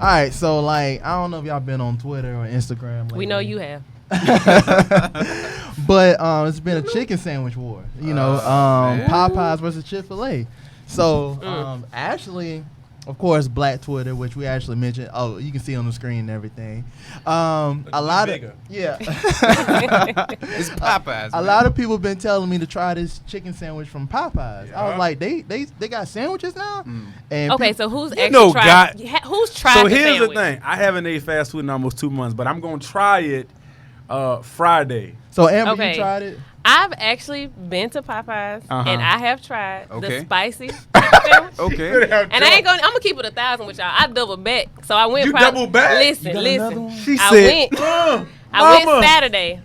All right, so like I don't know if y'all been on Twitter or Instagram lately. We know you have. But it's been a chicken sandwich war. You know, Popeyes versus Chick-fil-A. So actually, of course, Black Twitter, which we actually mentioned. Oh, you can see on the screen and everything. A lot of It's Popeyes. A lot of people been telling me to try this chicken sandwich from Popeyes. I was like, they got sandwiches now. And Okay, so who's actually tried? Who's tried? So the here's sandwich? the thing: I haven't ate fast food in almost 2 months, but I'm gonna try it Friday. So Amber, you tried it? I've actually been to Popeyes and I have tried the spicy chicken sandwich. Okay. And I'm gonna keep it 1,000 with y'all. I double back, so I went. You double back? Listen. She I said, went Saturday.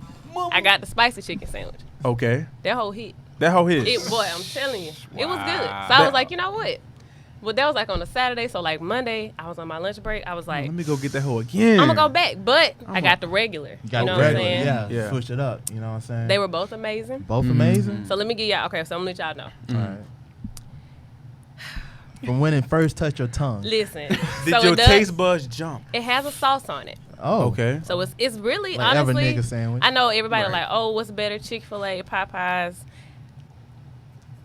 I got the spicy chicken sandwich. Okay. That whole hit. Boy, I'm telling you, it was good. So I was like, you know what? Well, that was like on a Saturday, so like Monday, I was on my lunch break. I was like, let me go get that hoe again. I'm gonna go back, but I got the regular. You know what I'm saying? Yeah, switch it up. You know what I'm saying? They were both amazing. Both amazing. So let me get y'all. Okay, so I'm gonna let y'all know. All right. From when it first touched your tongue. Listen. Did your taste buds jump? It has a sauce on it. Oh, okay. So it's really like honestly. Every nigga sandwich. I know everybody like, oh, what's better, Chick-fil-A, Popeyes?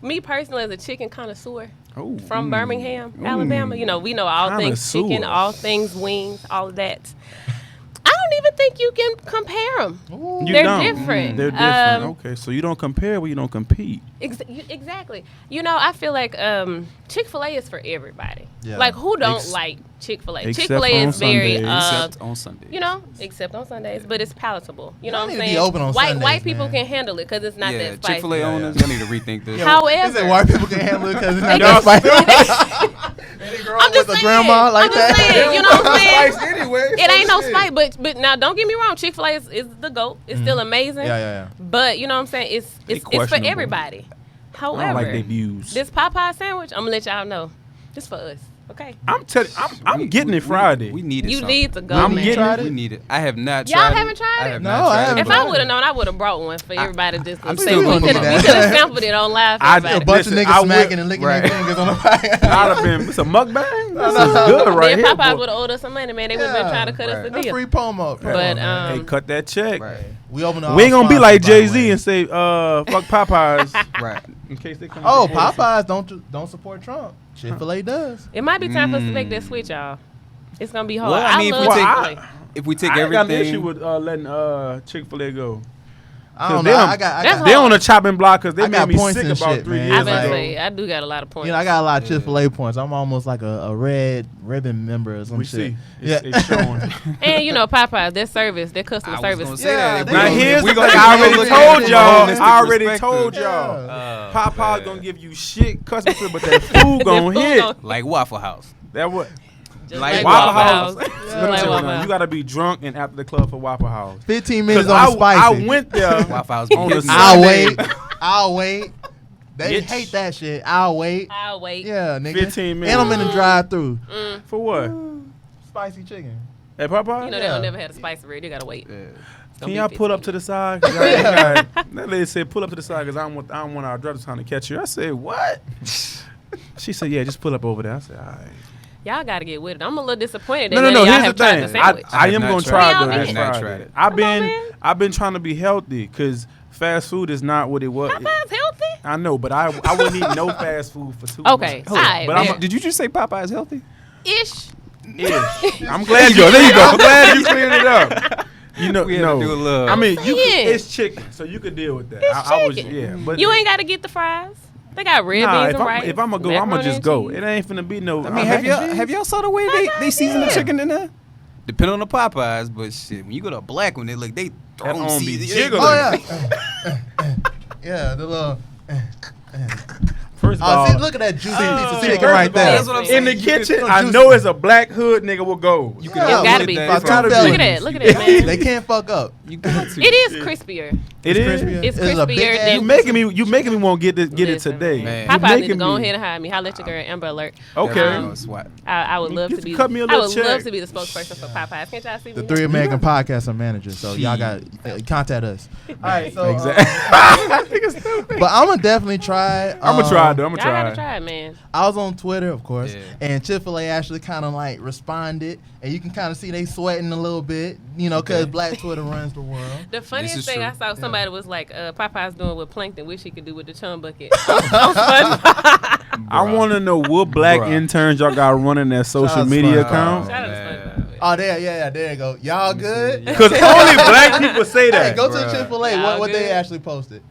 Me personally, as a chicken connoisseur from Birmingham, Alabama, you know, we know all things chicken, all things wings, all of that. I don't even think you can compare them. They're different. They're different. Okay, so you don't compare where you don't compete. Exactly. You know, I feel like Chick-fil-A is for everybody. Yeah. Like, who don't like Chick-fil-A? Chick-fil-A is very except on Sundays. You know, except on Sundays, but it's palatable. You know what I'm saying? Be open on Sundays, white people can handle it because it's not that spicy. Chick-fil-A owners, y'all need to rethink this. However, white people can handle it because it's not that spicy. I'm just saying, grandma like that. Saying, you know what I'm saying? Spice anyway. It ain't no spice, but now don't get me wrong. Chick-fil-A is the GOAT. It's still amazing. Yeah. But you know what I'm saying? It's for everybody. However, I don't like their views. This Popeye sandwich, I'm gonna let y'all know. It's for us. Okay. I'm getting it Friday. We need it. You need to go, I'm man. getting it. We need it. I have not Y'all tried it. haven't tried it? I No, I haven't. If I would have known, I would have brought one for everybody just to I'm say still we gonna could do have that. sampled it on live. For A everybody. bunch of niggas smacking and licking right. their fingers on the podcast. I'd have been. It's a mukbang. This is good right Then here. Popeyes boy. would have owed us some money, man. They would have been trying to cut us a deal. Free promo. But Hey, cut that check. Right. We open We ain't gonna be like Jay-Z and say, fuck Popeyes. Right. In case they come. Oh, Popeyes don't support Trump. Chick-fil-A does. It might be time for us to make that switch, y'all. It's gonna be hard. Well, I mean, love Chick-fil-A. if we take I ain't got an everything, issue with letting Chick-fil-A go. I don't know. I got They on a chopping block because they I made got me points sick and about shit, 3 man. years I better ago. say, I do got a lot of points. You know, I got a lot of Chick-fil-A points. I'm almost like a red ribbon member or some We shit. see. It's showing. And you know, Popeyes, their service, their customer I was service. gonna say that. Yeah, Now they- here's we the gonna thing. look I at already it told from a y'all. holistic I already perspective. told y'all. Popeyes man. gonna give you shit customer service, but that food gonna hit. Like Waffle House. That what? Just Like Waffle Waffle House. Just Let me like tell you Waffle now, House. you gotta be drunk and after the club for Waffle House. 15 minutes 'Cause on the spicy. I went there. Waffle House. On the Getting Sunday. I'll wait. They Bitch. hate that shit. I'll wait. I'll wait. Yeah, nigga. 15 minutes. And I'm in the drive-through. For what? Spicy chicken. At Popeyes? You know, they don't never had a spicy bread. You gotta wait. Can y'all pull up to the side? That lady said, pull up to the side because I don't want our driver trying to catch you. I said, what? She said, yeah, just pull up over there. I said, all right. Y'all gotta get with it. I'm a little disappointed that No. none of y'all Here's the have tried the thing. sandwich. I am gonna try tried it. it. though I this have not Friday. tried it. I've been trying to be healthy because fast food is not what it was. Popeyes healthy? I know, but I wouldn't eat no fast food for 2 Okay, months. alright, But man. Did you just say Popeye is healthy? Ish. I'm glad you go. There you go. I'm glad you cleared it up. You know, We had to do a little. I mean, saying. it's chicken, so you could deal with that. It's I was, chicken. yeah, but You ain't gotta get the fries. They got red nah, beans and rice. if I'm gonna go, I'm gonna macaroni just and go. cheese. It ain't finna be no. I mean, have y'all saw the way they season the chicken in there? Depending on the Popeyes, but shit, when you go to a black one, they That throw on be season. jiggling. Oh, yeah. Yeah, the little... First of all, see, look at that juicy piece of chicken first right of all, there. That's what I'm in saying. the You kitchen, can- I know it's a black hood nigga will go. You Yeah. can It's go gotta with be. that. It's gotta be. Look at that. Look at that, man. They can't fuck up. You got to. It is crispier. It is. crispier. It's It's a big crispier ass- than You making me want to get it Listen, today. man. You Popeyes need to making go me- ahead and hire me. Holla at your girl Amber Alert. Okay. Swat. I would love to Just be. cut me a I little would check. love to be the spokesperson for Popeyes. Can't y'all see The me? Three American Podcasts are managers, so y'all got contact us. All right, so Exactly. nigga stupid. But I'm gonna definitely try. I'm gonna try it though. I'm Y'all gonna try gotta it. try it, man. I was on Twitter, of course, Yeah. and Chick-fil-A actually kind of like responded, and you can kind of see they sweating a little bit, you know, because Black Twitter runs the world. The funniest is thing true. I saw, somebody was like, Popeye's doing what Plankton wish he could do with the chum bucket. on SpongeBob. I want to know what black Bruh. interns y'all got running that social Shout out media SpongeBob. account. Shout out to Man. SpongeBob. Oh, there you go. Y'all good? Because only black people say Hey, that. go to Bruh. Chick-fil-A. Y'all What they good? actually posted?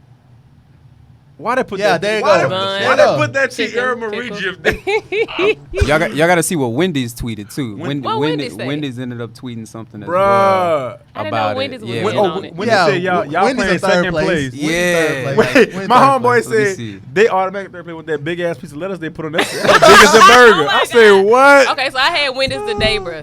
Why they put Yeah, that? there you why go. They, Bun. why they put that Chicken, T Marie pickle. GIF? Y'all got to see what Wendy's tweeted too. What Wendy's say? Wendy's ended up tweeting something as well Bruh. I didn't know about Wendy's it. was Yeah, in when- on it. When they say y'all Wendy's playing in third second place. place. Wendy's Yeah. third place. Wait, Wendy's my third homeboy place. Let me said see. they automatically third place with that big ass piece of lettuce they put on that. As big as a burger. I said what? Okay, so I had Wendy's today, bro.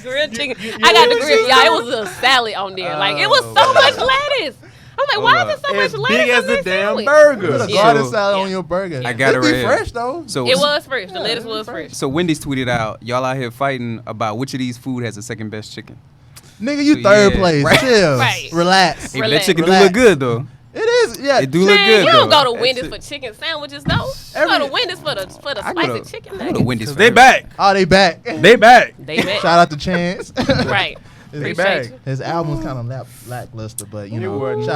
Grilled chicken. I got the grill. Yeah, it was a salad on there. Like, it was so much lettuce. I'm like, why is it so much As lettuce big as on the this damn sandwich? burger. Put a Yeah. garden So- salad on Yeah. your burger. I got it It'd be right here. fresh though. So It was fresh. The Yeah, lettuce it was was fresh. So Wendy's tweeted out, y'all out here fighting about which of these food has the second best chicken. Nigga, you So, third yeah, place. right. Chill. Right. Relax. Hey, but that Relax. chicken do Relax. look good though. It is. Yeah. It do look Man, good you though. don't go to That Wendy's shit- for chicken sandwiches, though. You Every- go to Wendy's for the I go spicy to- chicken I go to nuggets. Wendy's. They first. back. Oh, they back. They back. They bet. Shout out to Chance. Right. They Appreciate back. you. His album's kind of lackluster, but you It know, wasn't. shout